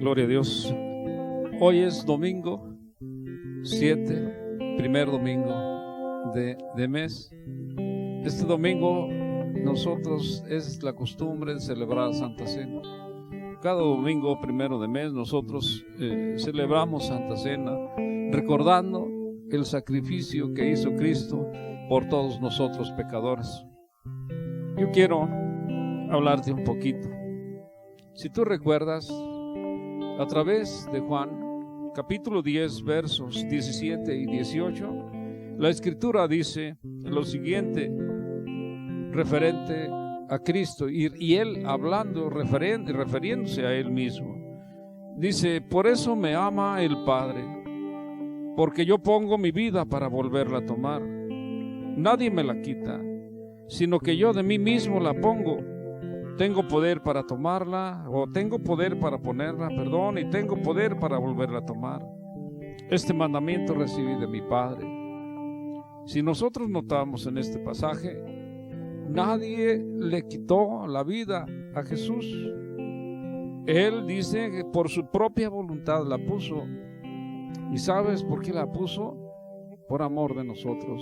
Gloria a Dios. Hoy es domingo 7, primer domingo de mes. Este domingo nosotros es la costumbre de celebrar Santa Cena. Cada domingo primero de mes nosotros celebramos Santa Cena, recordando el sacrificio que hizo Cristo por todos nosotros pecadores. Yo quiero hablarte un poquito. Si tú recuerdas, a través de Juan, capítulo 10, versos 17 y 18, la Escritura dice lo siguiente, referente a Cristo, y Él hablando, refiriéndose a Él mismo. Dice, por eso me ama el Padre, porque yo pongo mi vida para volverla a tomar. Nadie me la quita, sino que yo de mí mismo la pongo. Tengo poder para tomarla, o tengo poder para ponerla, y tengo poder para volverla a tomar. Este mandamiento recibí de mi Padre. Si nosotros notamos en este pasaje, nadie le quitó la vida a Jesús. Él dice que por su propia voluntad la puso. ¿Y sabes por qué la puso? Por amor de nosotros.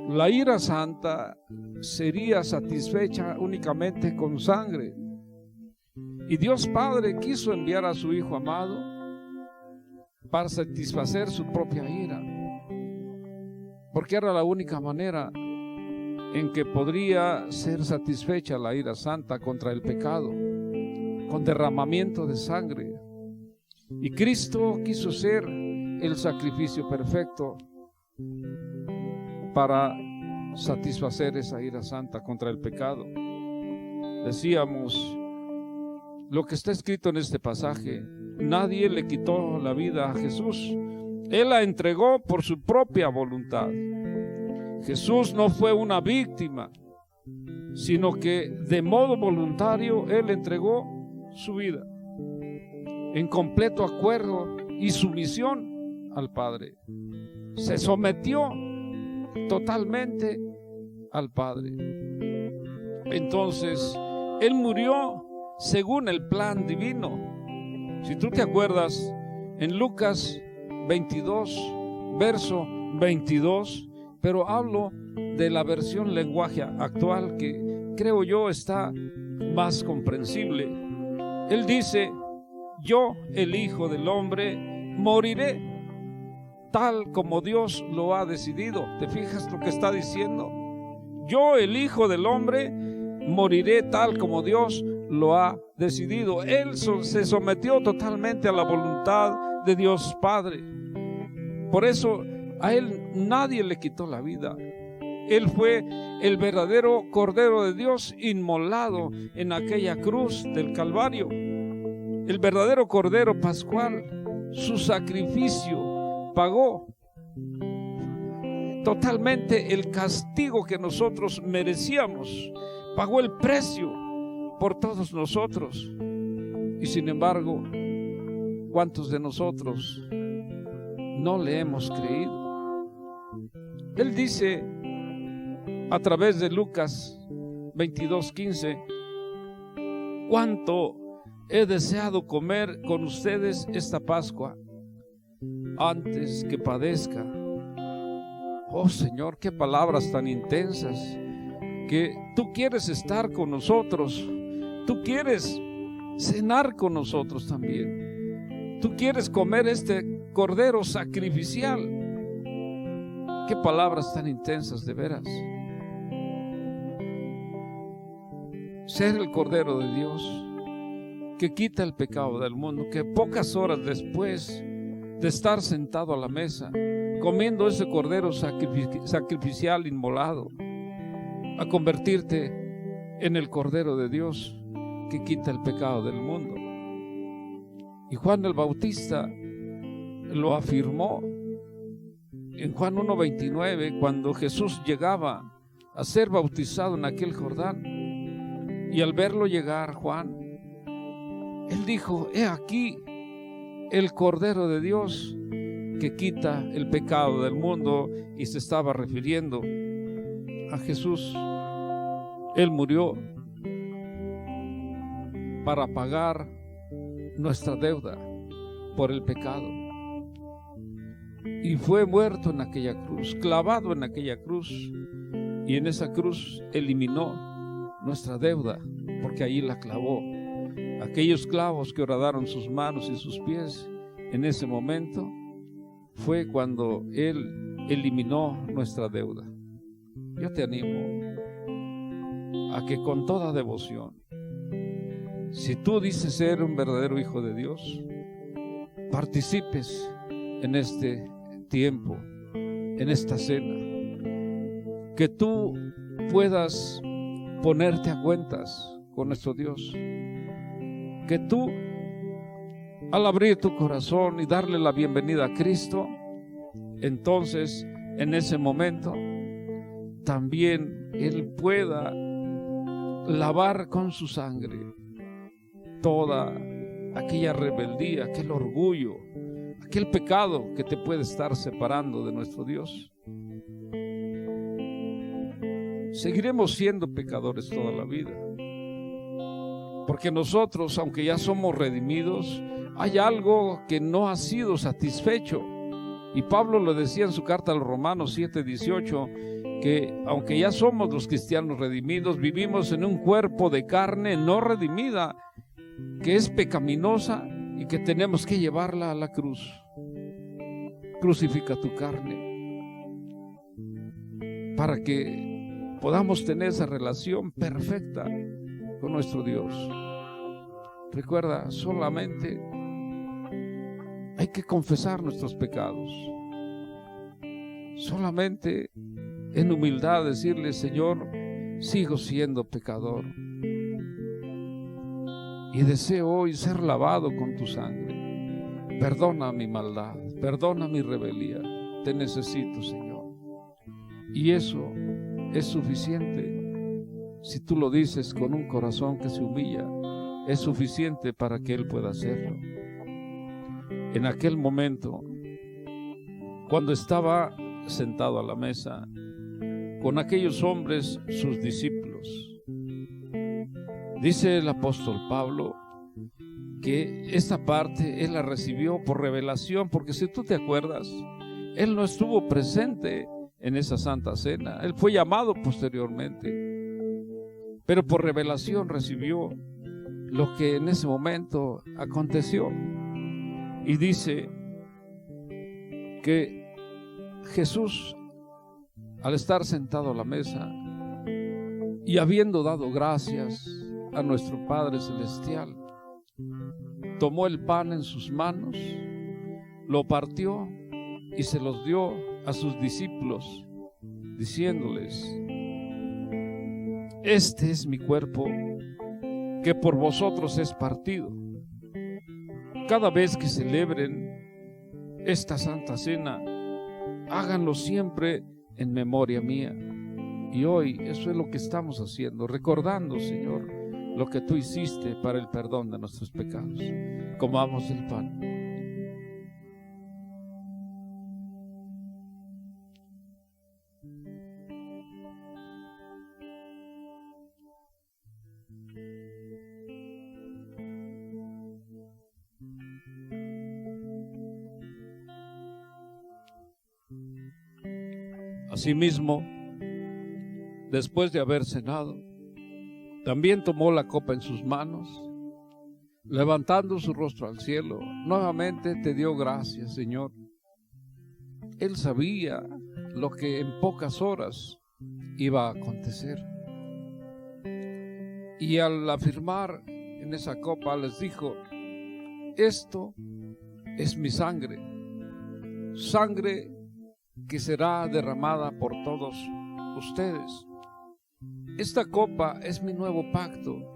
La ira santa sería satisfecha únicamente con sangre. Y Dios Padre quiso enviar a su Hijo amado para satisfacer su propia ira, porque era la única manera en que podría ser satisfecha la ira santa contra el pecado, con derramamiento de sangre. Y Cristo quiso ser el sacrificio perfecto para satisfacer esa ira santa contra el pecado. Decíamos lo que está escrito en este pasaje: nadie le quitó la vida a Jesús, Él la entregó por su propia voluntad. Jesús no fue una víctima, sino que de modo voluntario Él entregó su vida en completo acuerdo y sumisión al Padre. Se sometió totalmente al Padre. Entonces Él murió según el plan divino. Si tú te acuerdas, en Lucas 22, verso 22, pero hablo de la versión lenguaje actual, que creo yo está más comprensible. Él dice, yo, el Hijo del Hombre, moriré tal como Dios lo ha decidido. ¿Te fijas lo que está diciendo? Yo, el Hijo del Hombre, moriré tal como Dios lo ha decidido. Él se sometió totalmente a la voluntad de Dios Padre. Por eso a Él nadie le quitó la vida. Él fue el verdadero Cordero de Dios inmolado en aquella cruz del Calvario. El verdadero Cordero Pascual, su sacrificio pagó totalmente el castigo que nosotros merecíamos, pagó el precio por todos nosotros. Y sin embargo, ¿cuántos de nosotros no le hemos creído? Él dice a través de Lucas 22:15, cuánto he deseado comer con ustedes esta Pascua antes que padezca. Oh Señor, qué palabras tan intensas, que tú quieres estar con nosotros, tú quieres cenar con nosotros también, tú quieres comer este cordero sacrificial. Qué palabras tan intensas, de veras. Ser el Cordero de Dios que quita el pecado del mundo, que pocas horas después de estar sentado a la mesa, comiendo ese cordero sacrificial inmolado, a convertirte en el Cordero de Dios que quita el pecado del mundo. Y Juan el Bautista lo afirmó en Juan 1:29, cuando Jesús llegaba a ser bautizado en aquel Jordán, y al verlo llegar Juan, él dijo, he aquí el Cordero de Dios que quita el pecado del mundo, y se estaba refiriendo a Jesús. Él murió para pagar nuestra deuda por el pecado. Y fue muerto en aquella cruz, clavado en aquella cruz. Y en esa cruz eliminó nuestra deuda, porque allí la clavó. Aquellos clavos que horadaron sus manos y sus pies, en ese momento fue cuando Él eliminó nuestra deuda. Yo te animo a que con toda devoción, si tú dices ser un verdadero hijo de Dios, participes en este tiempo, en esta cena, que tú puedas ponerte a cuentas con nuestro Dios, que tú, al abrir tu corazón y darle la bienvenida a Cristo, entonces en ese momento también Él pueda lavar con su sangre toda aquella rebeldía, aquel orgullo, aquel pecado que te puede estar separando de nuestro Dios. Seguiremos siendo pecadores toda la vida, porque nosotros, aunque ya somos redimidos, hay algo que no ha sido satisfecho. Y Pablo lo decía en su carta a los Romanos 7:18, que aunque ya somos los cristianos redimidos, vivimos en un cuerpo de carne no redimida, que es pecaminosa y que tenemos que llevarla a la cruz. Crucifica tu carne para que podamos tener esa relación perfecta con nuestro Dios. Recuerda, solamente hay que confesar nuestros pecados. Solamente en humildad decirle: Señor, sigo siendo pecador y deseo hoy ser lavado con tu sangre. Perdona mi maldad, perdona mi rebelión. Te necesito, Señor. Y eso es suficiente. Si tú lo dices con un corazón que se humilla, es suficiente para que Él pueda hacerlo. En aquel momento, cuando estaba sentado a la mesa con aquellos hombres, sus discípulos, dice el apóstol Pablo que esta parte él la recibió por revelación, porque si tú te acuerdas, él no estuvo presente en esa Santa Cena. Él fue llamado posteriormente, pero por revelación recibió lo que en ese momento aconteció. Y dice que Jesús, al estar sentado a la mesa y habiendo dado gracias a nuestro Padre Celestial, tomó el pan en sus manos, lo partió y se los dio a sus discípulos, diciéndoles: este es mi cuerpo, que por vosotros es partido. Cada vez que celebren esta Santa Cena, háganlo siempre en memoria mía. Y hoy eso es lo que estamos haciendo, recordando, Señor, lo que tú hiciste para el perdón de nuestros pecados. Comamos el pan. Asimismo, después de haber cenado, también tomó la copa en sus manos, levantando su rostro al cielo, nuevamente te dio gracias, Señor. Él sabía lo que en pocas horas iba a acontecer. Y al afirmar en esa copa les dijo: esto es mi sangre, sangre que será derramada por todos ustedes. Esta copa es mi nuevo pacto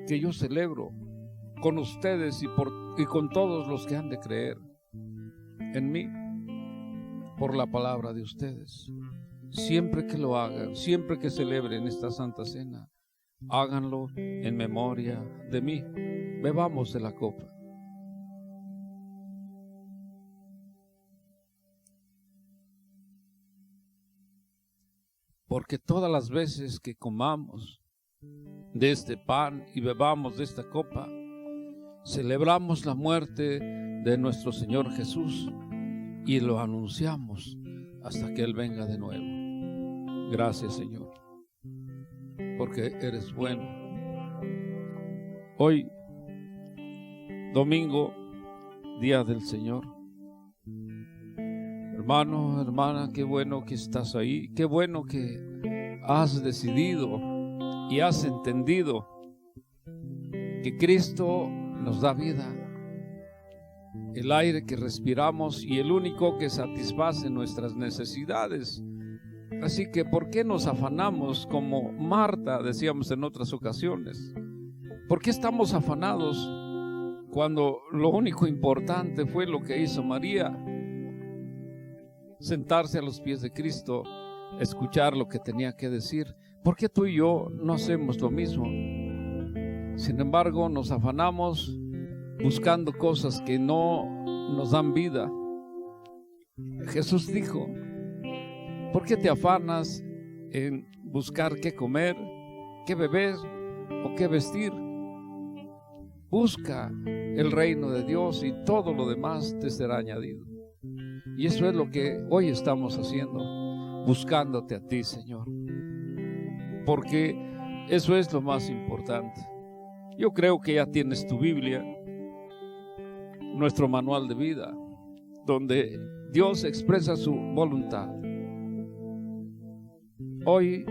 que yo celebro con ustedes y con todos los que han de creer en mí por la palabra de ustedes. Siempre que lo hagan, siempre que celebren esta Santa Cena, háganlo en memoria de mí. Bebamos de la copa. Porque todas las veces que comamos de este pan y bebamos de esta copa, celebramos la muerte de nuestro Señor Jesús y lo anunciamos hasta que Él venga de nuevo. Gracias, Señor, porque eres bueno. Hoy, domingo, día del Señor. Hermano, hermana, qué bueno que estás ahí, qué bueno que has decidido y has entendido que Cristo nos da vida, el aire que respiramos y el único que satisface nuestras necesidades. Así que, ¿por qué nos afanamos como Marta decíamos en otras ocasiones? ¿Por qué estamos afanados cuando lo único importante fue lo que hizo María? Sentarse a los pies de Cristo, escuchar lo que tenía que decir. ¿Por qué tú y yo no hacemos lo mismo? Sin embargo, nos afanamos buscando cosas que no nos dan vida. Jesús dijo: ¿por qué te afanas en buscar qué comer, qué beber o qué vestir? Busca el reino de Dios y todo lo demás te será añadido. Y eso es lo que hoy estamos haciendo, buscándote a ti, Señor, porque eso es lo más importante. Yo creo que ya tienes tu Biblia, nuestro manual de vida, donde Dios expresa su voluntad. Hoy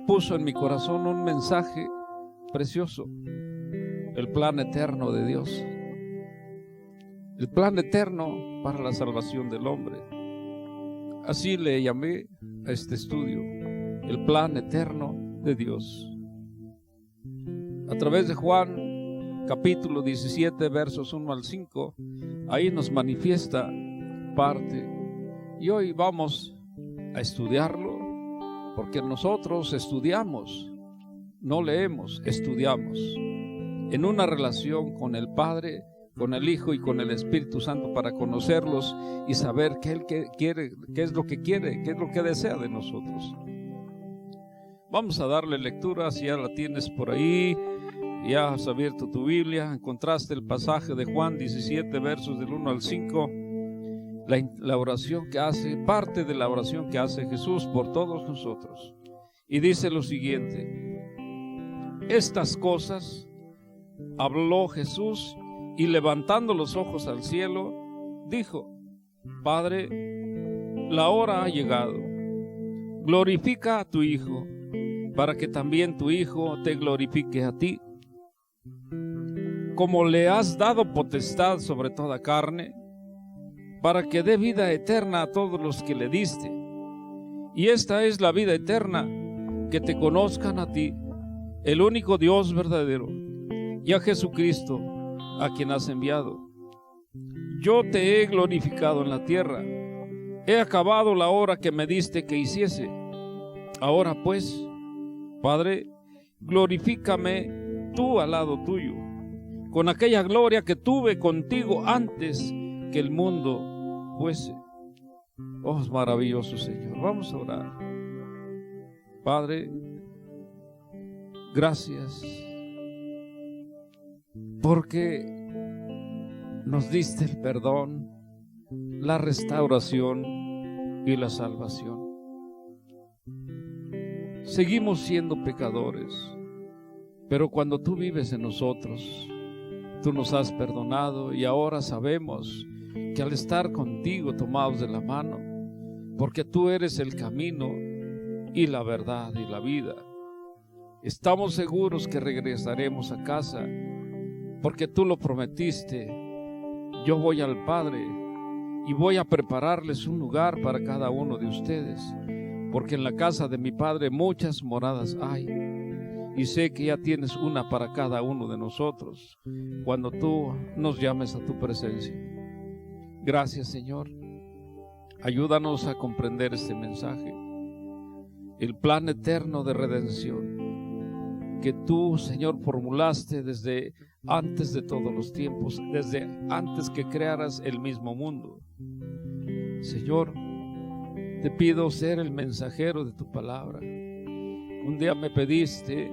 puso en mi corazón un mensaje precioso: el plan eterno de Dios, el plan eterno para la salvación del hombre. Así le llamé a este estudio, el plan eterno de Dios. A través de Juan capítulo 17 versos 1 al 5, ahí nos manifiesta parte, y hoy vamos a estudiarlo, porque nosotros estudiamos, no leemos, estudiamos, en una relación con el Padre, con el Hijo y con el Espíritu Santo, para conocerlos y saber qué Él quiere, qué es lo que quiere, qué es lo que desea de nosotros. Vamos a darle lectura. Si ya la tienes por ahí, ya has abierto tu Biblia, encontraste el pasaje de Juan 17 versos del 1 al 5, la oración que hace, parte de la oración que hace Jesús por todos nosotros, y dice lo siguiente: estas cosas habló Jesús, y levantando los ojos al cielo, dijo: Padre, la hora ha llegado. Glorifica a tu Hijo, para que también tu Hijo te glorifique a ti. Como le has dado potestad sobre toda carne, para que dé vida eterna a todos los que le diste. Y esta es la vida eterna, que te conozcan a ti, el único Dios verdadero, y a Jesucristo, a quien has enviado. Yo te he glorificado en la tierra. He acabado la obra que me diste que hiciese. Ahora pues, Padre, glorifícame tú al lado tuyo, con aquella gloria que tuve contigo antes que el mundo fuese. Oh, es maravilloso, Señor. Vamos a orar. Padre, gracias, porque nos diste el perdón, la restauración y la salvación. Seguimos siendo pecadores, pero cuando tú vives en nosotros, tú nos has perdonado, y ahora sabemos que al estar contigo tomados de la mano, porque tú eres el camino y la verdad y la vida, estamos seguros que regresaremos a casa, porque tú lo prometiste. Yo voy al Padre y voy a prepararles un lugar para cada uno de ustedes, porque en la casa de mi Padre muchas moradas hay, y sé que ya tienes una para cada uno de nosotros cuando tú nos llames a tu presencia. Gracias, Señor. Ayúdanos a comprender este mensaje, el plan eterno de redención que tú, Señor, formulaste desde antes de todos los tiempos, desde antes que crearas el mismo mundo. Señor, te pido ser el mensajero de tu palabra. Un día me pediste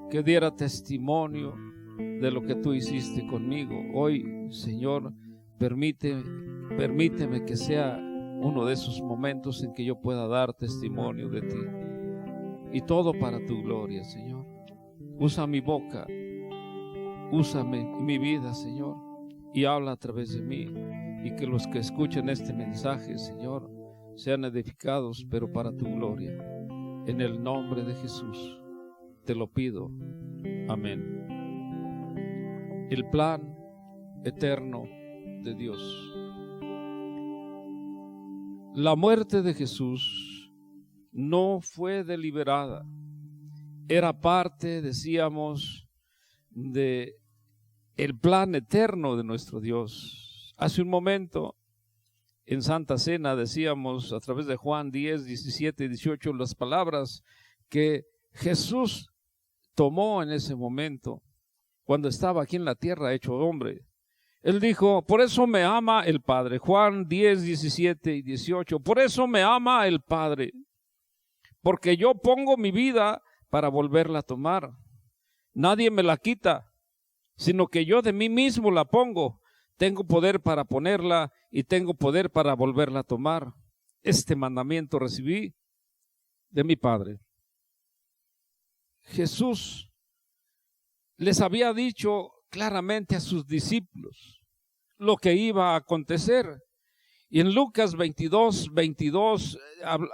que diera testimonio de lo que tú hiciste conmigo. Hoy, Señor, permíteme que sea uno de esos momentos en que yo pueda dar testimonio de ti. Y todo para tu gloria, Señor. Usa mi boca, úsame en mi vida, Señor, y habla a través de mí. Y que los que escuchen este mensaje, Señor, sean edificados, pero para tu gloria. En el nombre de Jesús te lo pido. Amén. El plan eterno de Dios. La muerte de Jesús no fue deliberada. Era parte, decíamos, de el plan eterno de nuestro Dios. Hace un momento, en Santa Cena, decíamos a través de Juan 10, 17 y 18, las palabras que Jesús tomó en ese momento, cuando estaba aquí en la tierra hecho hombre. Él dijo, por eso me ama el Padre. Juan 10, 17 y 18. Por eso me ama el Padre, porque yo pongo mi vida para volverla a tomar. Nadie me la quita, sino que yo de mí mismo la pongo. Tengo poder para ponerla y tengo poder para volverla a tomar. Este mandamiento recibí de mi Padre. Jesús les había dicho claramente a sus discípulos lo que iba a acontecer. Y en Lucas 22, 22,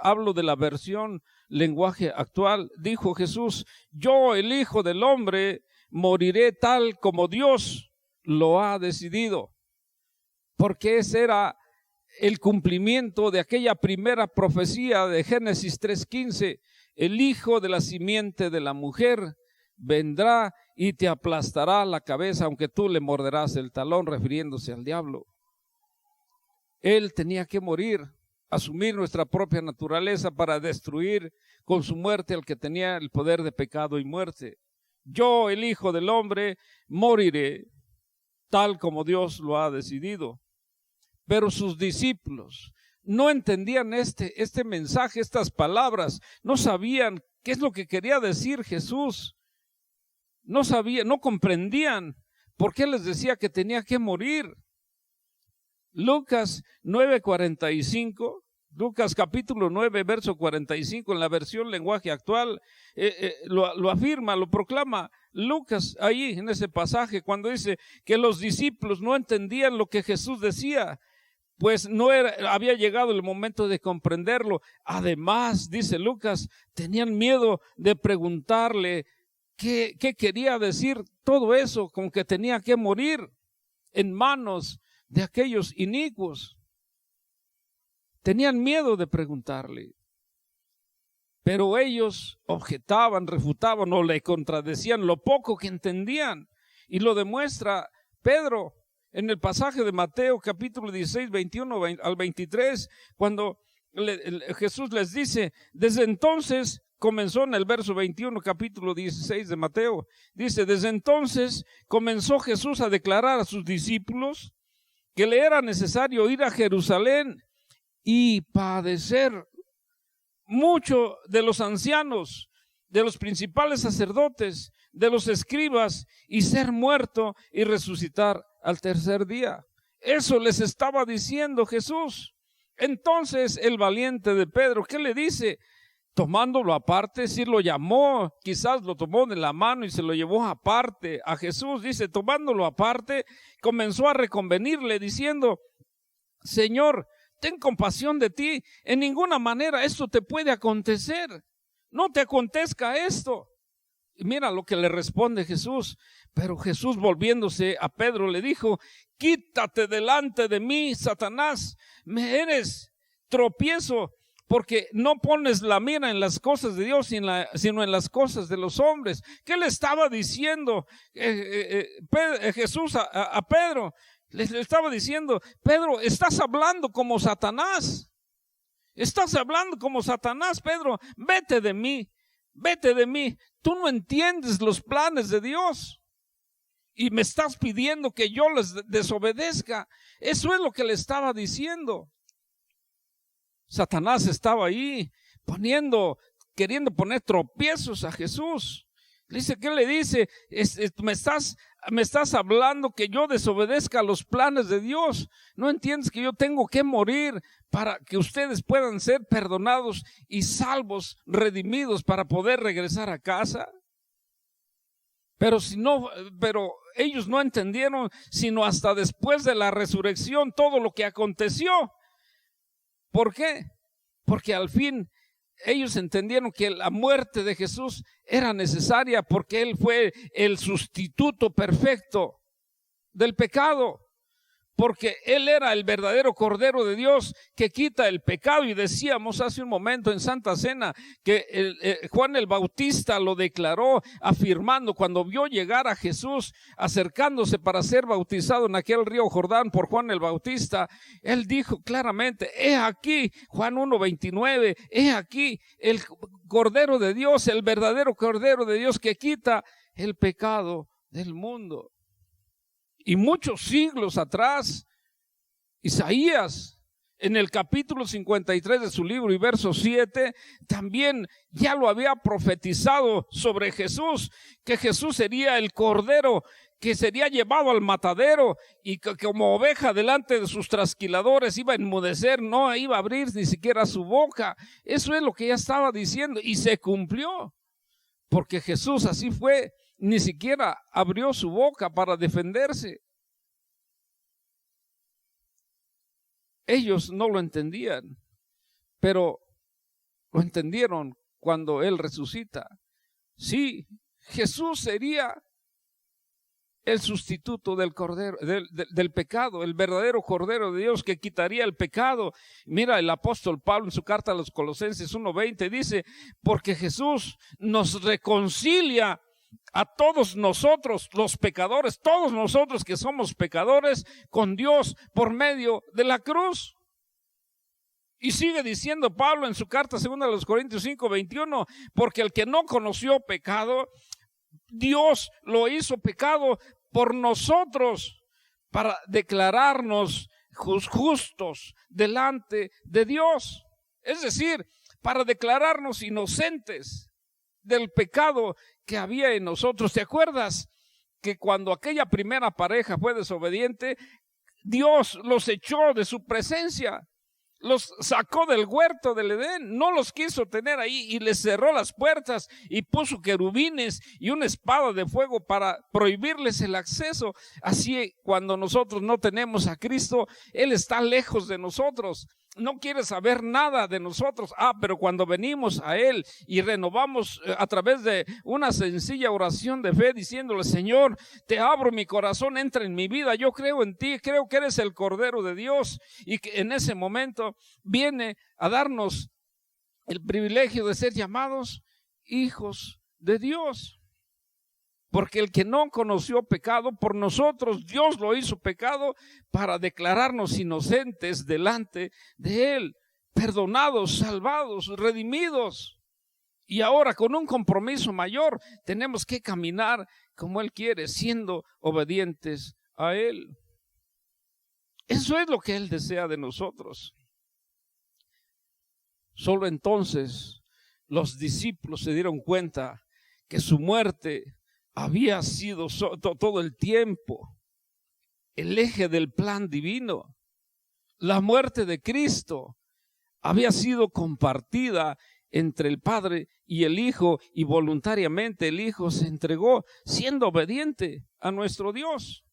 hablo de la versión lenguaje actual, dijo Jesús, yo, el Hijo del Hombre, moriré tal como Dios lo ha decidido. Porque ese era el cumplimiento de aquella primera profecía de Génesis 3:15. El hijo de la simiente de la mujer vendrá y te aplastará la cabeza, aunque tú le morderás el talón, refiriéndose al diablo. Él tenía que morir, asumir nuestra propia naturaleza para destruir con su muerte al que tenía el poder de pecado y muerte. Yo, el Hijo del Hombre, moriré tal como Dios lo ha decidido. Pero sus discípulos no entendían este mensaje, estas palabras, no sabían qué es lo que quería decir Jesús. No sabían, no comprendían por qué les decía que tenía que morir. Lucas 9:45, Lucas capítulo 9, verso 45, en la versión lenguaje actual, lo afirma, lo proclama Lucas ahí en ese pasaje, cuando dice que los discípulos no entendían lo que Jesús decía, pues había llegado el momento de comprenderlo. Además, dice Lucas, tenían miedo de preguntarle qué quería decir todo eso, con que tenía que morir en manos de aquellos inicuos. Tenían miedo de preguntarle, pero ellos objetaban, refutaban o le contradecían lo poco que entendían. Y lo demuestra Pedro en el pasaje de Mateo capítulo 16, 21 al 23, cuando Jesús les dice, desde entonces, comenzó en el verso 21, capítulo 16 de Mateo, dice, desde entonces comenzó Jesús a declarar a sus discípulos que le era necesario ir a Jerusalén y padecer mucho de los ancianos, de los principales sacerdotes, de los escribas, y ser muerto y resucitar al tercer día. Eso les estaba diciendo Jesús. Entonces el valiente de Pedro, ¿qué le dice? Tomándolo aparte, sí lo llamó, quizás lo tomó de la mano y se lo llevó aparte a Jesús. Dice, tomándolo aparte, comenzó a reconvenirle diciendo, Señor, ten compasión de ti, en ninguna manera esto te puede acontecer, no te acontezca esto. Y mira lo que le responde Jesús. Pero Jesús, volviéndose a Pedro, le dijo, quítate delante de mí, Satanás, me eres tropiezo, porque no pones la mira en las cosas de Dios, sino en las cosas de los hombres. ¿Qué le estaba diciendo Jesús a Pedro? Le estaba diciendo, Pedro, estás hablando como Satanás. Estás hablando como Satanás, Pedro. Vete de mí, vete de mí. Tú no entiendes los planes de Dios y me estás pidiendo que yo les desobedezca. Eso es lo que le estaba diciendo. Satanás estaba ahí queriendo poner tropiezos a Jesús. Le dice, ¿qué le dice? Me estás me estás hablando que yo desobedezca los planes de Dios? ¿No entiendes que yo tengo que morir para que ustedes puedan ser perdonados y salvos, redimidos para poder regresar a casa? Pero ellos no entendieron sino hasta después de la resurrección todo lo que aconteció. ¿Por qué? Porque al fin ellos entendieron que la muerte de Jesús era necesaria porque Él fue el sustituto perfecto del pecado. Porque Él era el verdadero Cordero de Dios que quita el pecado. Y decíamos hace un momento en Santa Cena que Juan el Bautista lo declaró afirmando cuando vio llegar a Jesús acercándose para ser bautizado en aquel río Jordán por Juan el Bautista. Él dijo claramente, he aquí, Juan 1:29, he aquí el Cordero de Dios, el verdadero Cordero de Dios que quita el pecado del mundo. Y muchos siglos atrás, Isaías, en el capítulo 53 de su libro y verso 7, también ya lo había profetizado sobre Jesús, que Jesús sería el Cordero que sería llevado al matadero y que como oveja delante de sus trasquiladores iba a enmudecer, no iba a abrir ni siquiera su boca. Eso es lo que ya estaba diciendo y se cumplió, porque Jesús así fue. Ni siquiera abrió su boca para defenderse. Ellos no lo entendían, pero lo entendieron cuando Él resucita. Sí, Jesús sería el sustituto del Cordero, del pecado, el verdadero Cordero de Dios que quitaría el pecado. Mira, el apóstol Pablo en su carta a los Colosenses 1:20 dice, porque Jesús nos reconcilia a todos nosotros, los pecadores, todos nosotros que somos pecadores, con Dios por medio de la cruz. Y sigue diciendo Pablo en su carta 2 Corintios 5:21, porque el que no conoció pecado, Dios lo hizo pecado por nosotros para declararnos justos delante de Dios. Es decir, para declararnos inocentes del pecado que había en nosotros. ¿Te acuerdas que cuando aquella primera pareja fue desobediente, Dios los echó de su presencia? Los sacó del huerto del Edén, no los quiso tener ahí y les cerró las puertas y puso querubines y una espada de fuego para prohibirles el acceso. Así, cuando nosotros no tenemos a Cristo, Él está lejos de nosotros. No quiere saber nada de nosotros. Pero cuando venimos a Él y renovamos a través de una sencilla oración de fe diciéndole, Señor, te abro mi corazón, entra en mi vida, yo creo en ti, creo que eres el Cordero de Dios, y que en ese momento viene a darnos el privilegio de ser llamados hijos de Dios. Porque el que no conoció pecado, por nosotros Dios lo hizo pecado para declararnos inocentes delante de Él, perdonados, salvados, redimidos. Y ahora con un compromiso mayor tenemos que caminar como Él quiere, siendo obedientes a Él. Eso es lo que Él desea de nosotros. Solo entonces los discípulos se dieron cuenta que su muerte había sido todo el tiempo el eje del plan divino. La muerte de Cristo había sido compartida entre el Padre y el Hijo, y voluntariamente el Hijo se entregó siendo obediente a nuestro Dios.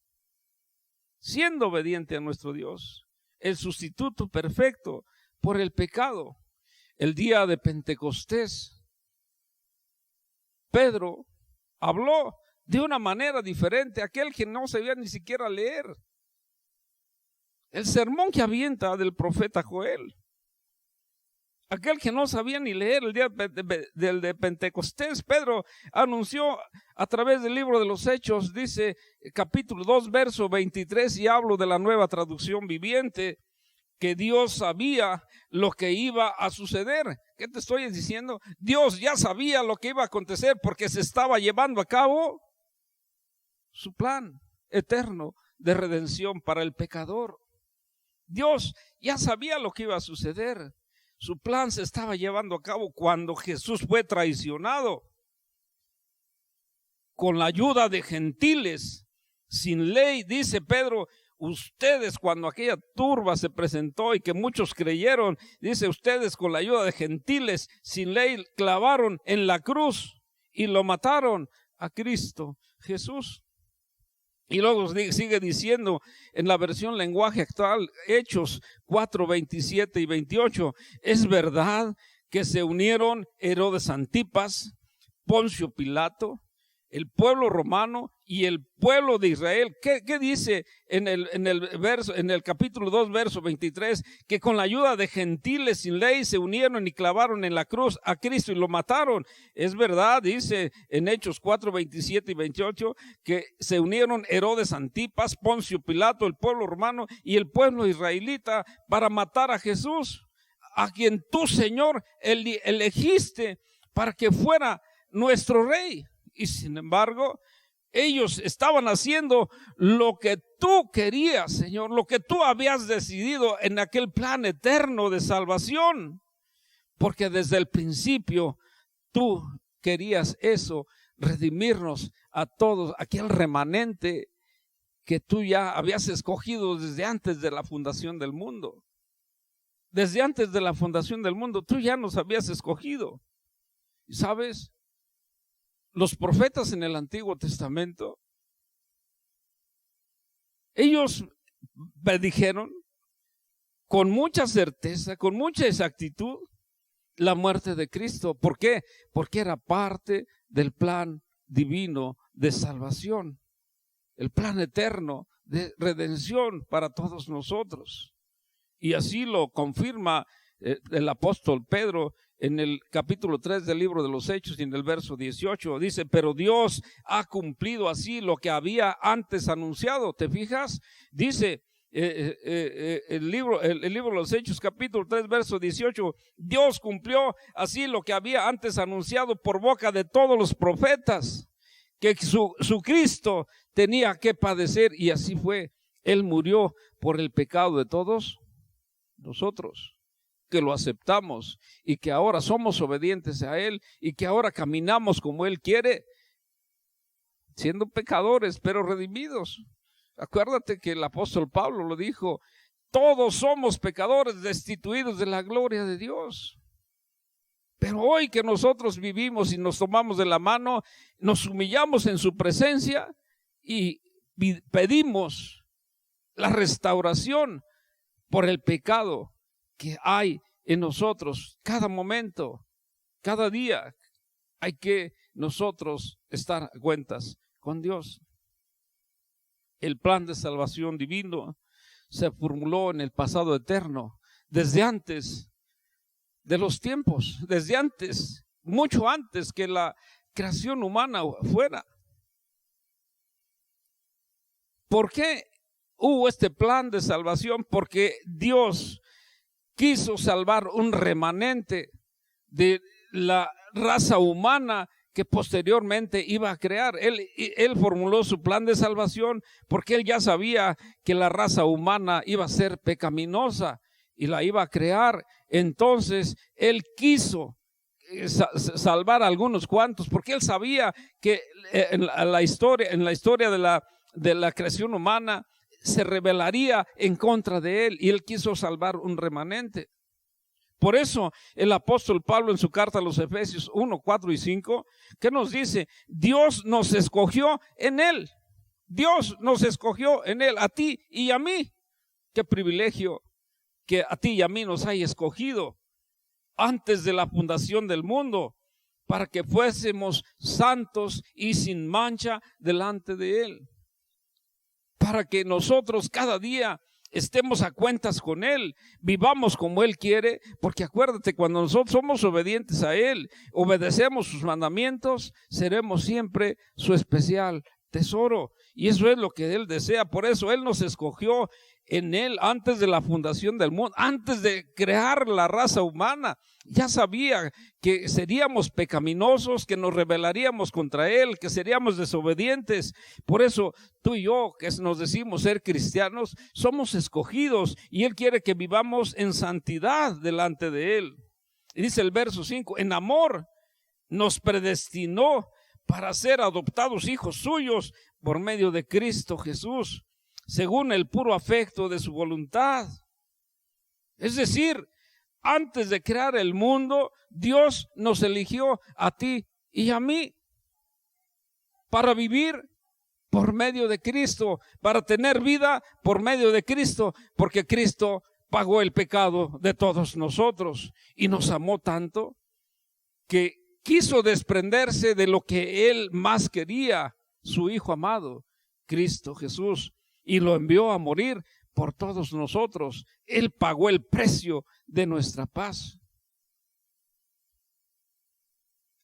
Siendo obediente a nuestro Dios, el sustituto perfecto por el pecado. El día de Pentecostés, Pedro habló de una manera diferente, aquel que no sabía ni siquiera leer. El sermón que avienta del profeta Joel. Aquel que no sabía ni leer el día de Pentecostés, Pedro anunció a través del libro de los Hechos, dice capítulo 2, verso 23, y hablo de la Nueva Traducción Viviente, que Dios sabía lo que iba a suceder. ¿Qué te estoy diciendo? Dios ya sabía lo que iba a acontecer porque se estaba llevando a cabo su plan eterno de redención para el pecador. Dios ya sabía lo que iba a suceder. Su plan se estaba llevando a cabo cuando Jesús fue traicionado. Con la ayuda de gentiles, sin ley, dice Pedro. Ustedes, cuando aquella turba se presentó y que muchos creyeron, dice, ustedes con la ayuda de gentiles sin ley clavaron en la cruz y lo mataron a Cristo Jesús. Y luego sigue diciendo en la versión lenguaje actual, Hechos 4, 27 y 28, es verdad que se unieron Herodes Antipas, Poncio Pilato, el pueblo romano y el pueblo de Israel. ¿Qué dice en el capítulo 2, verso 23? Que con la ayuda de gentiles sin ley se unieron y clavaron en la cruz a Cristo y lo mataron. Es verdad, dice en Hechos 4, 27 y 28, que se unieron Herodes Antipas, Poncio Pilato, el pueblo romano y el pueblo israelita para matar a Jesús, a quien tú, Señor, elegiste para que fuera nuestro rey. Y sin embargo, ellos estaban haciendo lo que tú querías, Señor, lo que tú habías decidido en aquel plan eterno de salvación. Porque desde el principio tú querías eso, redimirnos a todos, aquel remanente que tú ya habías escogido desde antes de la fundación del mundo. Desde antes de la fundación del mundo, tú ya nos habías escogido. ¿Y sabes? Los profetas en el Antiguo Testamento, ellos predijeron con mucha certeza, con mucha exactitud, la muerte de Cristo. ¿Por qué? Porque era parte del plan divino de salvación, el plan eterno de redención para todos nosotros. Y así lo confirma el apóstol Pedro en el capítulo 3 del libro de los Hechos y en el verso 18. Dice, pero Dios ha cumplido así lo que había antes anunciado. ¿Te fijas? Dice el libro de los Hechos, capítulo 3, verso 18. Dios cumplió así lo que había antes anunciado por boca de todos los profetas, que su Cristo tenía que padecer, y así fue. Él murió por el pecado de todos nosotros, que lo aceptamos y que ahora somos obedientes a Él y que ahora caminamos como Él quiere, siendo pecadores pero redimidos. Acuérdate que el apóstol Pablo lo dijo, todos somos pecadores destituidos de la gloria de Dios. Pero hoy que nosotros vivimos y nos tomamos de la mano, nos humillamos en su presencia y pedimos la restauración por el pecado que hay en nosotros. Cada momento, cada día, hay que nosotros estar a cuentas con Dios. El plan de salvación divino se formuló en el pasado eterno, desde antes de los tiempos, desde antes, mucho antes que la creación humana fuera. ¿Por qué hubo este plan de salvación? Porque Dios quiso salvar un remanente de la raza humana que posteriormente iba a crear. Él formuló su plan de salvación porque él ya sabía que la raza humana iba a ser pecaminosa y la iba a crear. Entonces él quiso salvar a algunos cuantos, porque él sabía que en la historia de la creación humana se rebelaría en contra de él, y él quiso salvar un remanente. Por eso el apóstol Pablo en su carta a los Efesios 1, 4 y 5, ¿qué nos dice? Dios nos escogió en él. Dios nos escogió en él, a ti y a mí. Qué privilegio que a ti y a mí nos haya escogido antes de la fundación del mundo, para que fuésemos santos y sin mancha delante de él. Para que nosotros cada día estemos a cuentas con Él, vivamos como Él quiere, porque acuérdate, cuando nosotros somos obedientes a Él, obedecemos sus mandamientos, seremos siempre su especial tesoro. Y eso es lo que Él desea. Por eso Él nos escogió en Él antes de la fundación del mundo, antes de crear la raza humana. Ya sabía que seríamos pecaminosos, que nos rebelaríamos contra Él, que seríamos desobedientes. Por eso tú y yo, que nos decimos ser cristianos, somos escogidos, y Él quiere que vivamos en santidad delante de Él. Y dice el verso 5, en amor nos predestinó para ser adoptados hijos suyos por medio de Cristo Jesús, según el puro afecto de su voluntad. Es decir, antes de crear el mundo, Dios nos eligió a ti y a mí para vivir por medio de Cristo, para tener vida por medio de Cristo, porque Cristo pagó el pecado de todos nosotros y nos amó tanto que quiso desprenderse de lo que Él más quería, su Hijo amado, Cristo Jesús, y lo envió a morir por todos nosotros. Él pagó el precio de nuestra paz.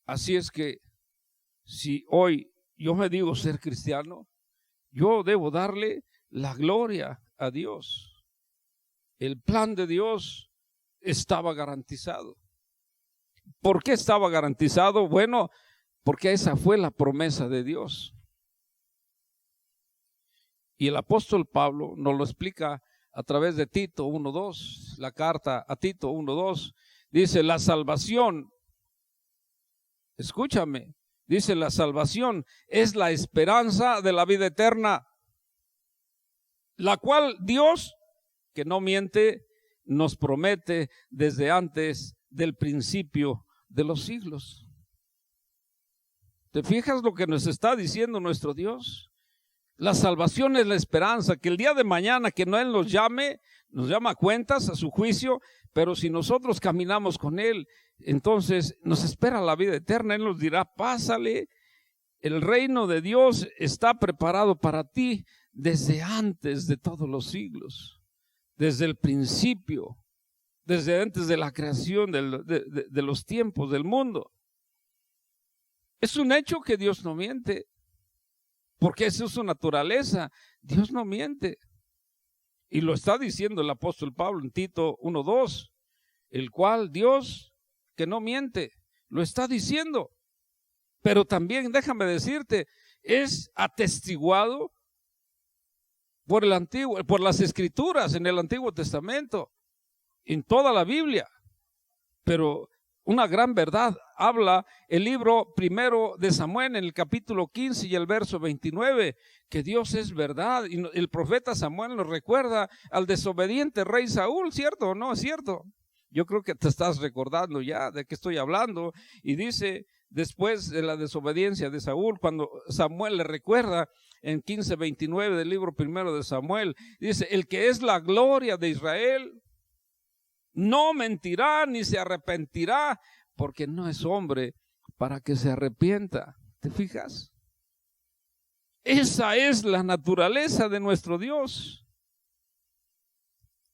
Así es que si hoy yo me digo ser cristiano, yo debo darle la gloria a Dios. El plan de Dios estaba garantizado. ¿Por qué estaba garantizado? Bueno, porque esa fue la promesa de Dios. Y el apóstol Pablo nos lo explica a través de Tito 1:2, la carta a Tito 1:2. Dice, la salvación, escúchame, dice, la salvación es la esperanza de la vida eterna, la cual Dios, que no miente, nos promete desde antes del principio de los siglos. ¿Te fijas lo que nos está diciendo nuestro Dios? La salvación es la esperanza, que el día de mañana que no Él nos llama a cuentas, a su juicio, pero si nosotros caminamos con Él, entonces nos espera la vida eterna. Él nos dirá, pásale, el reino de Dios está preparado para ti desde antes de todos los siglos, desde el principio, desde antes de la creación de los tiempos del mundo. Es un hecho que Dios no miente, porque esa es su naturaleza. Dios no miente. Y lo está diciendo el apóstol Pablo en Tito 1:2, el cual Dios, que no miente, lo está diciendo. Pero también, déjame decirte, es atestiguado por las escrituras en el Antiguo Testamento, en toda la Biblia. Pero una gran verdad habla el libro primero de Samuel en el capítulo 15 y el verso 29, que Dios es verdad. Y el profeta Samuel nos recuerda al desobediente rey Saúl, ¿cierto o no es cierto? Yo creo que te estás recordando ya de qué estoy hablando. Y dice, después de la desobediencia de Saúl, cuando Samuel le recuerda en 15:29 del libro primero de Samuel, dice, el que es la gloria de Israel no mentirá ni se arrepentirá, porque no es hombre para que se arrepienta. ¿Te fijas? Esa es la naturaleza de nuestro Dios.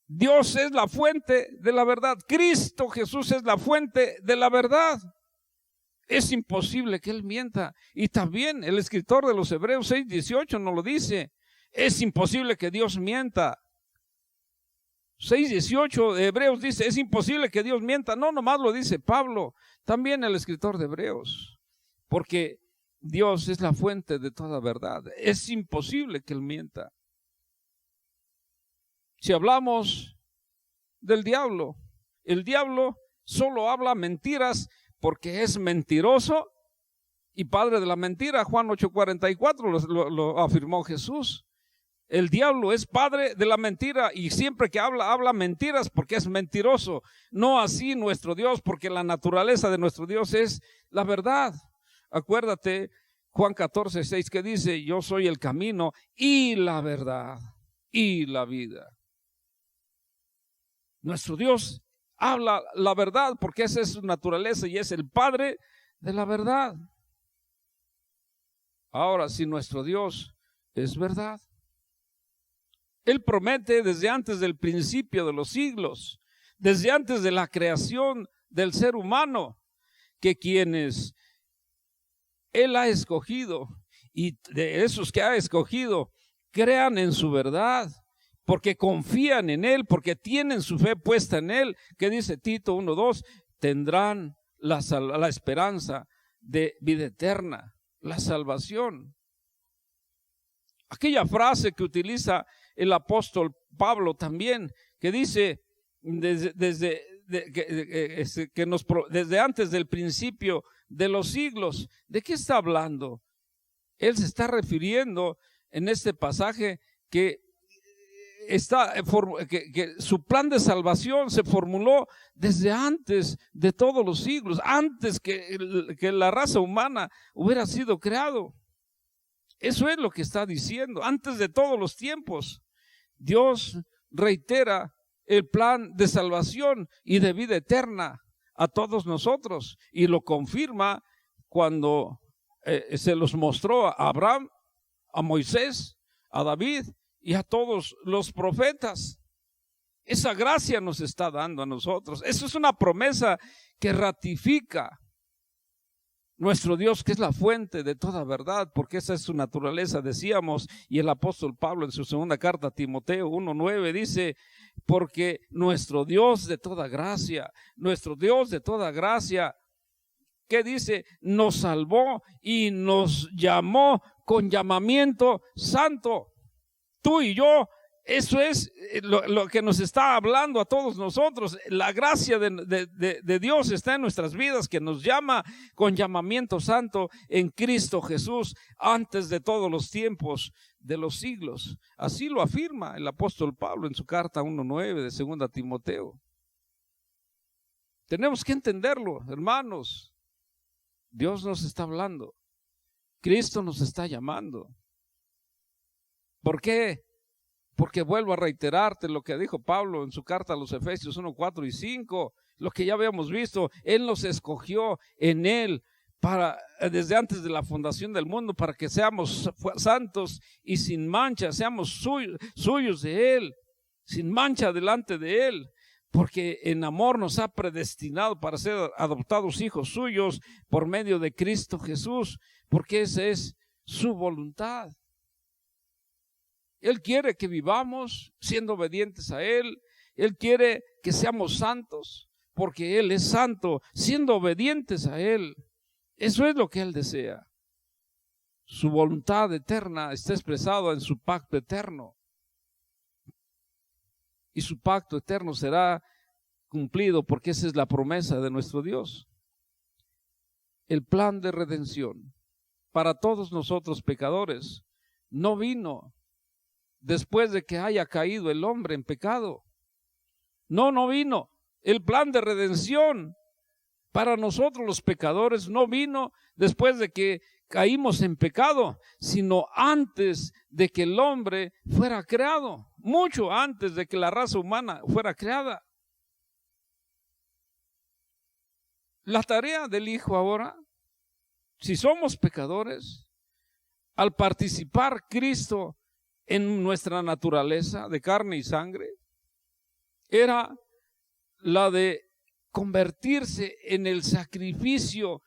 Dios es la fuente de la verdad. Cristo Jesús es la fuente de la verdad. Es imposible que Él mienta. Y también el escritor de los Hebreos 6:18 nos lo dice. Es imposible que Dios mienta. 6:18 de Hebreos dice, es imposible que Dios mienta. No nomás lo dice Pablo, también el escritor de Hebreos, porque Dios es la fuente de toda verdad. Es imposible que Él mienta. Si hablamos del diablo, el diablo solo habla mentiras porque es mentiroso y padre de la mentira. Juan 8:44 lo afirmó Jesús. El diablo es padre de la mentira y siempre que habla mentiras porque es mentiroso. No así nuestro Dios, porque la naturaleza de nuestro Dios es la verdad. Acuérdate Juan 14:6 que dice, yo soy el camino y la verdad y la vida. Nuestro Dios habla la verdad porque esa es su naturaleza y es el padre de la verdad. Ahora, si nuestro Dios es verdad, Él promete desde antes del principio de los siglos, desde antes de la creación del ser humano, que quienes Él ha escogido y de esos que ha escogido, crean en su verdad, porque confían en Él, porque tienen su fe puesta en Él, que dice Tito 1:2, tendrán la esperanza de vida eterna, la salvación. Aquella frase que utiliza el apóstol Pablo también, que dice desde antes del principio de los siglos. ¿De qué está hablando? Él se está refiriendo en este pasaje que su plan de salvación se formuló desde antes de todos los siglos, antes que la raza humana hubiera sido creado. Eso es lo que está diciendo. Antes de todos los tiempos, Dios reitera el plan de salvación y de vida eterna a todos nosotros, y lo confirma cuando se los mostró a Abraham, a Moisés, a David y a todos los profetas. Esa gracia nos está dando a nosotros. Eso es una promesa que ratifica nuestro Dios, que es la fuente de toda verdad, porque esa es su naturaleza, decíamos, y el apóstol Pablo en su segunda carta a Timoteo 1:9 dice: porque nuestro Dios de toda gracia, ¿qué dice? Nos salvó y nos llamó con llamamiento santo. Tú y yo, eso es lo que nos está hablando a todos nosotros. La gracia de Dios está en nuestras vidas, que nos llama con llamamiento santo en Cristo Jesús antes de todos los tiempos de los siglos. Así lo afirma el apóstol Pablo en su carta 1:9 de 2 Timoteo. Tenemos que entenderlo, hermanos. Dios nos está hablando. Cristo nos está llamando. ¿Por qué? Porque vuelvo a reiterarte lo que dijo Pablo en su carta a los Efesios 1:4 y 5, lo que ya habíamos visto. Él nos escogió en Él desde antes de la fundación del mundo, para que seamos santos y sin mancha, seamos suyos de Él, sin mancha delante de Él, porque en amor nos ha predestinado para ser adoptados hijos suyos por medio de Cristo Jesús, porque esa es su voluntad. Él quiere que vivamos siendo obedientes a Él. Él quiere que seamos santos, porque Él es santo, siendo obedientes a Él. Eso es lo que Él desea. Su voluntad eterna está expresada en su pacto eterno. Y su pacto eterno será cumplido, porque esa es la promesa de nuestro Dios. El plan de redención para todos nosotros pecadores no vino después de que haya caído el hombre en pecado. No vino. El plan de redención para nosotros los pecadores no vino después de que caímos en pecado, sino antes de que el hombre fuera creado, mucho antes de que la raza humana fuera creada. La tarea del Hijo ahora, si somos pecadores, al participar Cristo en nuestra naturaleza de carne y sangre, era la de convertirse en el sacrificio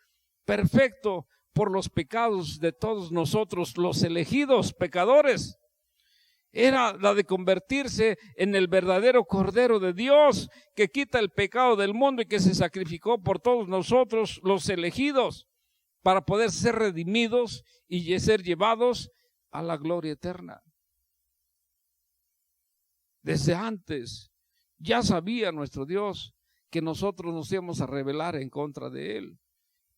perfecto por los pecados de todos nosotros, los elegidos pecadores. Era la de convertirse en el verdadero Cordero de Dios, que quita el pecado del mundo y que se sacrificó por todos nosotros, los elegidos, para poder ser redimidos y ser llevados a la gloria eterna. Desde antes ya sabía nuestro Dios que nosotros nos íbamos a rebelar en contra de Él,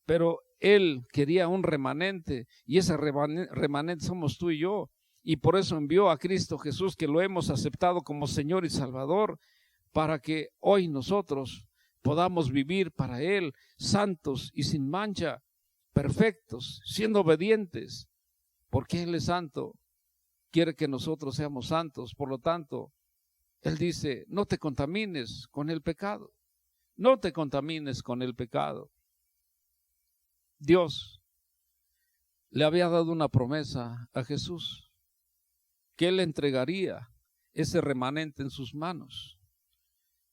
pero Él quería un remanente, y ese remanente somos tú y yo, y por eso envió a Cristo Jesús, que lo hemos aceptado como Señor y Salvador, para que hoy nosotros podamos vivir para Él santos y sin mancha, perfectos, siendo obedientes, porque Él es santo, quiere que nosotros seamos santos. Por lo tanto, Él dice: no te contamines con el pecado, no te contamines con el pecado. Dios le había dado una promesa a Jesús, que Él entregaría ese remanente en sus manos,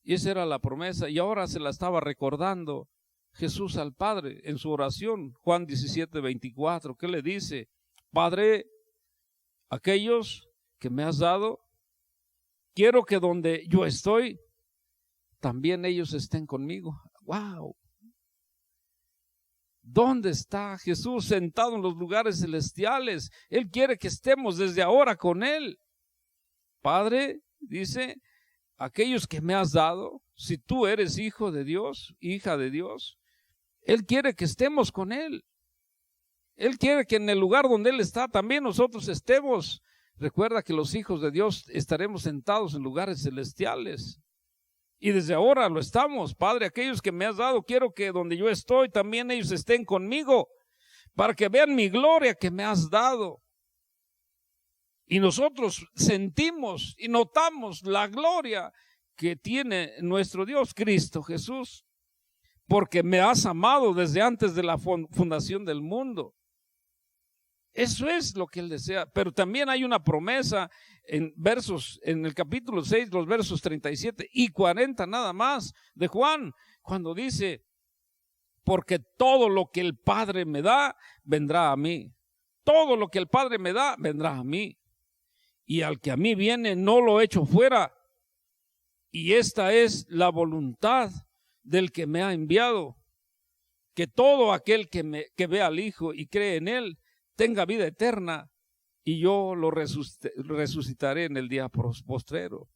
y esa era la promesa, y ahora se la estaba recordando Jesús al Padre en su oración. Juan 17:24, ¿qué le dice? Padre, aquellos que me has dado, quiero que donde yo estoy, también ellos estén conmigo. ¡Wow! ¿Dónde está Jesús sentado en los lugares celestiales? Él quiere que estemos desde ahora con Él. Padre, dice, aquellos que me has dado, si tú eres hijo de Dios, hija de Dios, Él quiere que estemos con Él. Él quiere que en el lugar donde Él está también nosotros estemos. Recuerda que los hijos de Dios estaremos sentados en lugares celestiales. Y desde ahora lo estamos. Padre, aquellos que me has dado, quiero que donde yo estoy también ellos estén conmigo, para que vean mi gloria que me has dado. Y nosotros sentimos y notamos la gloria que tiene nuestro Dios, Cristo Jesús, porque me has amado desde antes de la fundación del mundo. Eso es lo que Él desea. Pero también hay una promesa en el capítulo 6, los versos 37 y 40 nada más de Juan, cuando dice: porque todo lo que el Padre me da, vendrá a mí. Todo lo que el Padre me da, vendrá a mí. Y al que a mí viene, no lo echo fuera. Y esta es la voluntad del que me ha enviado, que todo aquel que ve al Hijo y cree en Él, tenga vida eterna, y yo lo resucitaré en el día postrero.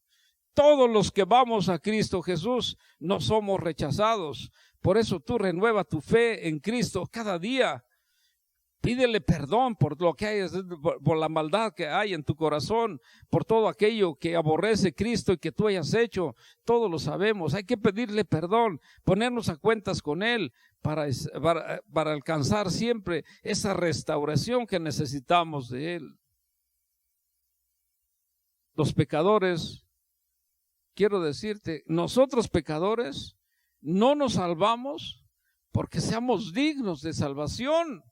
Todos los que vamos a Cristo Jesús no somos rechazados. Por eso tú renueva tu fe en Cristo cada día. Pídele perdón por lo que hay, por la maldad que hay en tu corazón, por todo aquello que aborrece Cristo y que tú hayas hecho. Todos lo sabemos. Hay que pedirle perdón, ponernos a cuentas con Él para alcanzar siempre esa restauración que necesitamos de Él. Los pecadores, quiero decirte, nosotros pecadores no nos salvamos porque seamos dignos de salvación.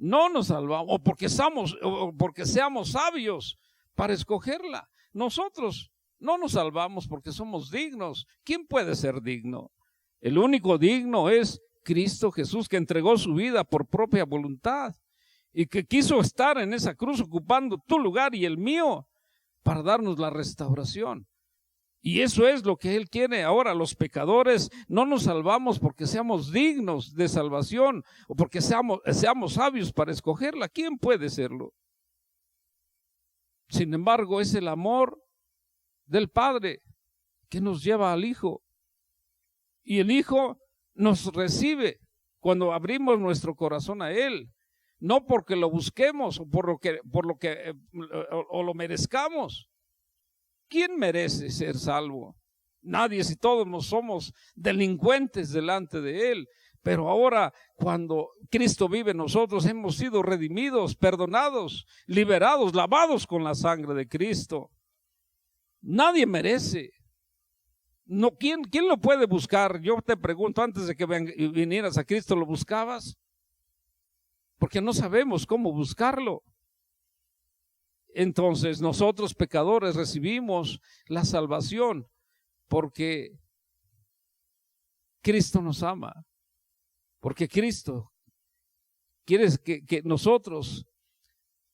No nos salvamos o porque seamos sabios para escogerla. Nosotros no nos salvamos porque somos dignos. ¿Quién puede ser digno? El único digno es Cristo Jesús, que entregó su vida por propia voluntad y que quiso estar en esa cruz ocupando tu lugar y el mío para darnos la restauración. Y eso es lo que Él quiere. Ahora, los pecadores no nos salvamos porque seamos dignos de salvación o porque seamos sabios para escogerla. ¿Quién puede serlo? Sin embargo, es el amor del Padre que nos lleva al Hijo. Y el Hijo nos recibe cuando abrimos nuestro corazón a Él. No porque lo busquemos o lo merezcamos. ¿Quién merece ser salvo? Nadie, si todos nos somos delincuentes delante de Él. Pero ahora, cuando Cristo vive en nosotros, hemos sido redimidos, perdonados, liberados, lavados con la sangre de Cristo. Nadie merece. No, ¿quién lo puede buscar? Yo te pregunto, antes de que vinieras a Cristo, ¿lo buscabas? Porque no sabemos cómo buscarlo. Entonces nosotros pecadores recibimos la salvación porque Cristo nos ama, porque Cristo quiere que nosotros,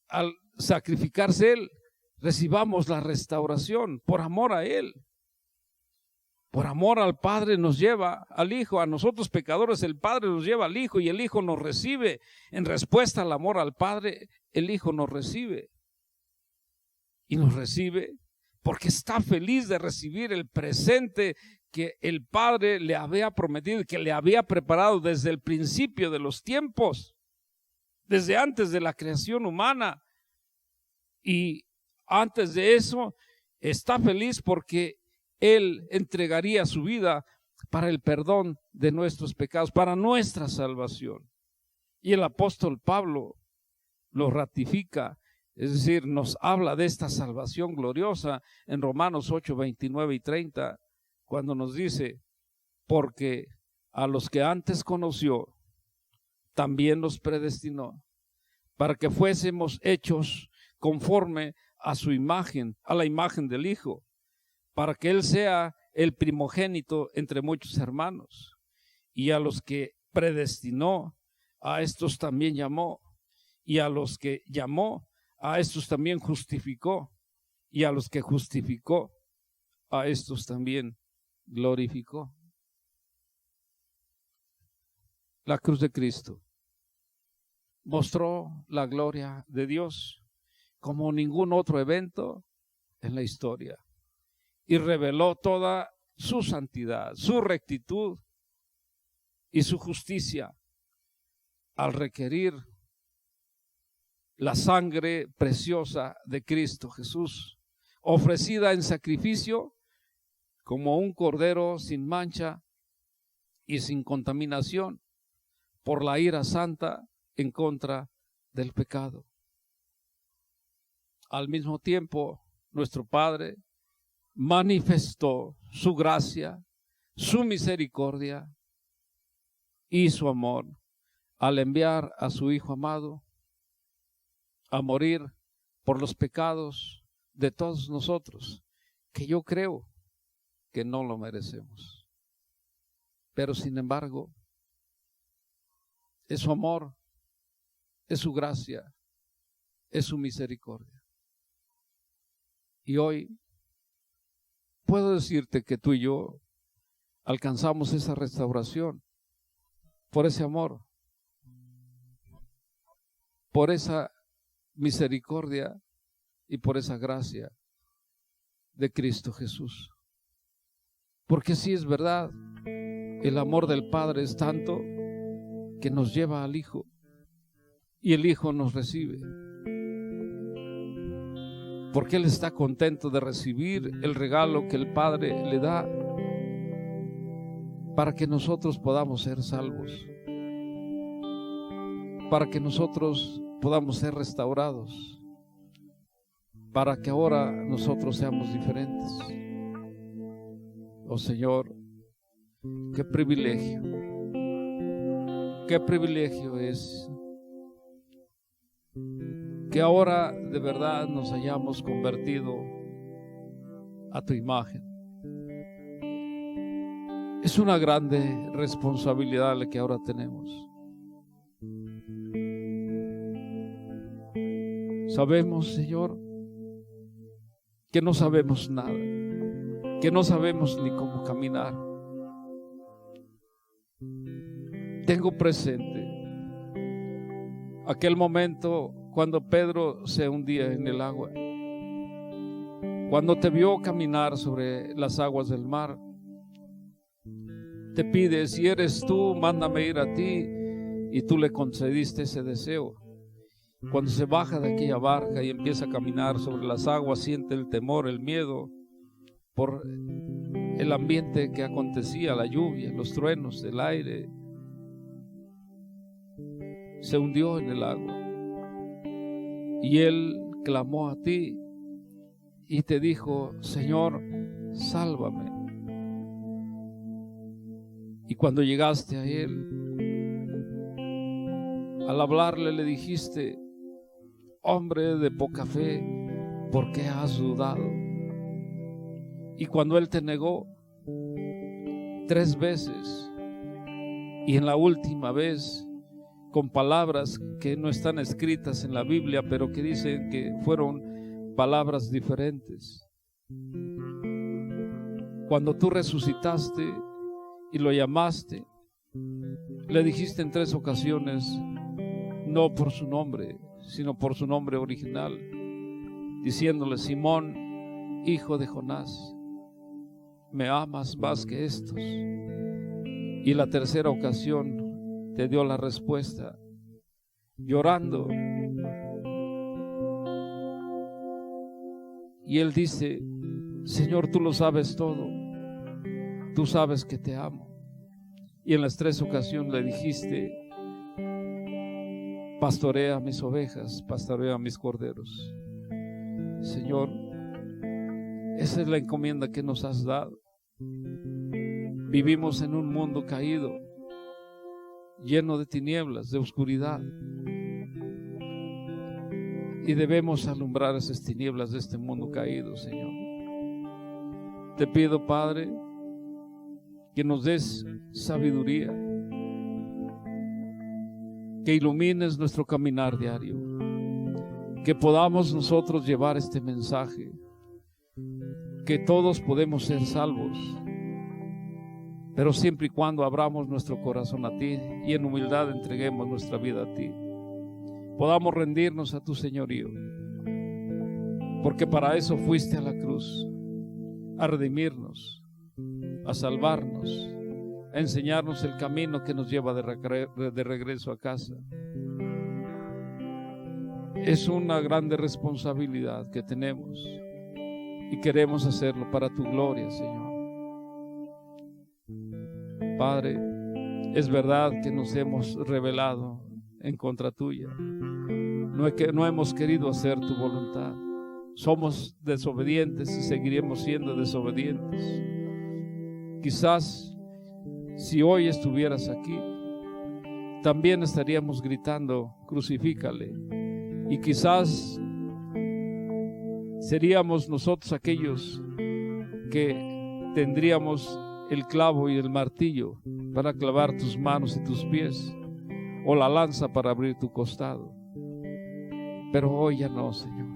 al sacrificarse Él, recibamos la restauración por amor a Él. Por amor al Padre nos lleva al Hijo. A nosotros pecadores el Padre nos lleva al Hijo y el Hijo nos recibe. En respuesta al amor al Padre, el Hijo nos recibe. Y nos recibe porque está feliz de recibir el presente que el Padre le había prometido y que le había preparado desde el principio de los tiempos, desde antes de la creación humana. Y antes de eso, está feliz porque Él entregaría su vida para el perdón de nuestros pecados, para nuestra salvación. Y el apóstol Pablo lo ratifica. Es decir, nos habla de esta salvación gloriosa en Romanos 8, 29 y 30, cuando nos dice: porque a los que antes conoció, también los predestinó, para que fuésemos hechos conforme a su imagen, a la imagen del Hijo, para que Él sea el primogénito entre muchos hermanos. Y a los que predestinó, a estos también llamó, y a los que llamó, a estos también justificó, y a los que justificó, a estos también glorificó. La cruz de Cristo mostró la gloria de Dios como ningún otro evento en la historia, y reveló toda su santidad, su rectitud y su justicia al requerir la sangre preciosa de Cristo Jesús, ofrecida en sacrificio como un cordero sin mancha y sin contaminación por la ira santa en contra del pecado. Al mismo tiempo, nuestro Padre manifestó su gracia, su misericordia y su amor al enviar a su Hijo amado a morir por los pecados de todos nosotros, que yo creo que no lo merecemos. Pero sin embargo, es su amor, es su gracia, es su misericordia. Y hoy puedo decirte que tú y yo alcanzamos esa restauración por ese amor, por esa misericordia y por esa gracia de Cristo Jesús. Porque sí es verdad, el amor del Padre es tanto que nos lleva al Hijo y el Hijo nos recibe. Porque Él está contento de recibir el regalo que el Padre le da para que nosotros podamos ser salvos, para que nosotros podamos ser restaurados, para que ahora nosotros seamos diferentes. Oh Señor, qué privilegio es que ahora de verdad nos hayamos convertido a tu imagen. Es una grande responsabilidad la que ahora tenemos. Sabemos, Señor, que no sabemos nada, que no sabemos ni cómo caminar. Tengo presente aquel momento cuando Pedro se hundía en el agua, cuando te vio caminar sobre las aguas del mar. Te pide, si eres tú, mándame ir a ti, y tú le concediste ese deseo. Cuando se baja de aquella barca y empieza a caminar sobre las aguas, siente el temor, el miedo por el ambiente que acontecía, la lluvia, los truenos, el aire. Se hundió en el agua y él clamó a ti y te dijo, Señor, sálvame. Y cuando llegaste a él, al hablarle le dijiste, hombre de poca fe, ¿por qué has dudado? Y cuando él te negó 3 veces, y en la última vez con palabras que no están escritas en la Biblia, pero que dicen que fueron palabras diferentes. Cuando tú resucitaste y lo llamaste, le dijiste en 3 ocasiones, no por su nombre, sino por su nombre original, diciéndole, Simón, hijo de Jonás, ¿me amas más que estos? Y la 3ª ocasión te dio la respuesta, llorando. Y él dice, Señor, tú lo sabes todo, tú sabes que te amo. Y en las 3 ocasiones le dijiste, pastorea mis ovejas, pastorea mis corderos. Señor, esa es la encomienda que nos has dado. Vivimos en un mundo caído, lleno de tinieblas, de oscuridad, y debemos alumbrar esas tinieblas de este mundo caído, Señor. Te pido, Padre, que nos des sabiduría, que ilumines nuestro caminar diario, que podamos nosotros llevar este mensaje, que todos podemos ser salvos, pero siempre y cuando abramos nuestro corazón a ti y en humildad entreguemos nuestra vida a ti, podamos rendirnos a tu señorío, porque para eso fuiste a la cruz, a redimirnos, a salvarnos, a enseñarnos el camino que nos lleva de regreso a casa. Es una grande responsabilidad que tenemos y queremos hacerlo para tu gloria, Señor. Padre, es verdad que nos hemos rebelado en contra tuya. No hemos querido hacer tu voluntad. Somos desobedientes y seguiremos siendo desobedientes. Quizás si hoy estuvieras aquí, también estaríamos gritando, crucifícale. Y quizás seríamos nosotros aquellos que tendríamos el clavo y el martillo para clavar tus manos y tus pies, o la lanza para abrir tu costado. Pero hoy ya no, Señor.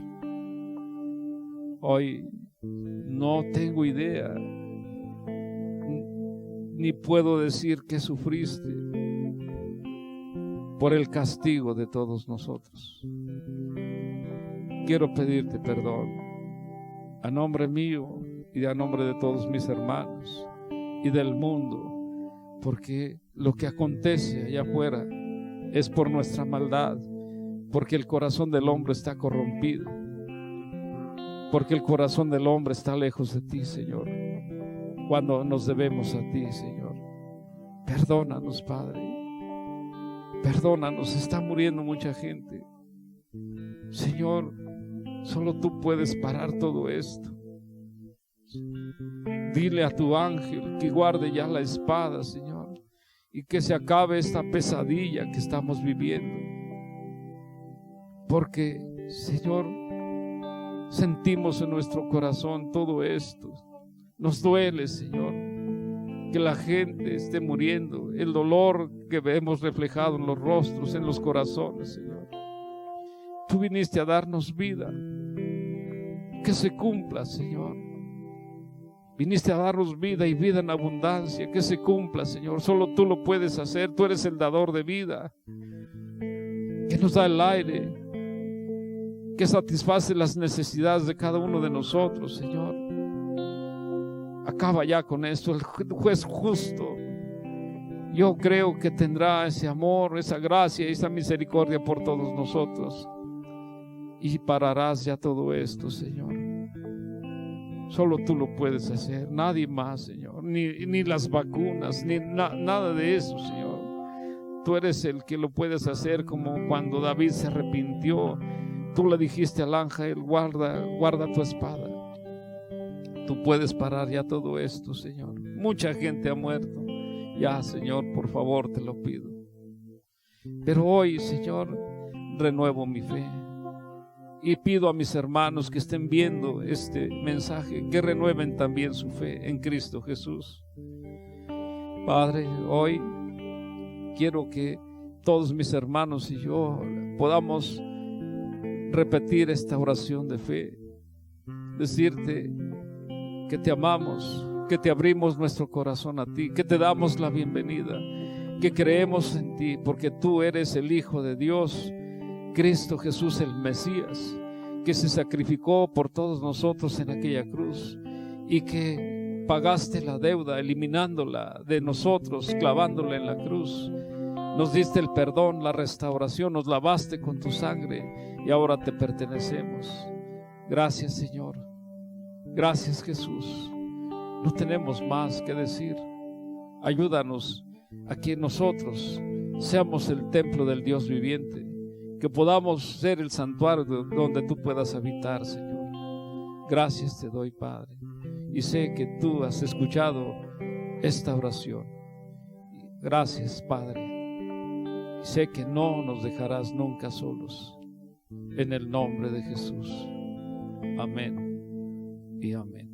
Hoy no tengo idea, ni puedo decir que sufriste por el castigo de todos nosotros. Quiero pedirte perdón a nombre mío y a nombre de todos mis hermanos y del mundo, porque lo que acontece allá afuera es por nuestra maldad, porque el corazón del hombre está corrompido, porque el corazón del hombre está lejos de ti, Señor, cuando nos debemos a ti, Señor. Perdónanos, Padre, perdónanos. Está muriendo mucha gente, Señor. Solo tú puedes parar todo esto. Dile a tu ángel que guarde ya la espada, Señor, y que se acabe esta pesadilla que estamos viviendo, porque, Señor, sentimos en nuestro corazón todo esto. Nos duele, Señor, que la gente esté muriendo, el dolor que vemos reflejado en los rostros, en los corazones, Señor. Tú viniste a darnos vida, que se cumpla, Señor. Viniste a darnos vida y vida en abundancia, que se cumpla, Señor. Solo tú lo puedes hacer. Tú eres el dador de vida, que nos da el aire, que satisface las necesidades de cada uno de nosotros, Señor. Acaba ya con esto. El juez justo, yo creo que tendrá ese amor, esa gracia y esa misericordia por todos nosotros, y pararás ya todo esto, Señor. Solo tú lo puedes hacer, nadie más, Señor, ni las vacunas, ni nada de eso, Señor. Tú eres el que lo puedes hacer, como cuando David se arrepintió. Tú le dijiste al ángel, guarda tu espada. Tú puedes parar ya todo esto, Señor. Mucha gente ha muerto ya, Señor, por favor, te lo pido. Pero hoy, Señor, renuevo mi fe. Y pido a mis hermanos que estén viendo este mensaje, que renueven también su fe en Cristo Jesús. Padre, hoy quiero que todos mis hermanos y yo podamos repetir esta oración de fe. Decirte que te amamos, que te abrimos nuestro corazón a ti, que te damos la bienvenida, que creemos en ti, porque tú eres el Hijo de Dios, Cristo Jesús, el Mesías, que se sacrificó por todos nosotros en aquella cruz, y que pagaste la deuda eliminándola de nosotros, clavándola en la cruz. Nos diste el perdón, la restauración, nos lavaste con tu sangre y ahora te pertenecemos. Gracias, Señor. Gracias, Jesús. No tenemos más que decir. Ayúdanos a que nosotros seamos el templo del Dios viviente, que podamos ser el santuario donde tú puedas habitar, Señor. Gracias te doy, Padre, y sé que tú has escuchado esta oración. Gracias, Padre, y sé que no nos dejarás nunca solos. En el nombre de Jesús. Amén y amén.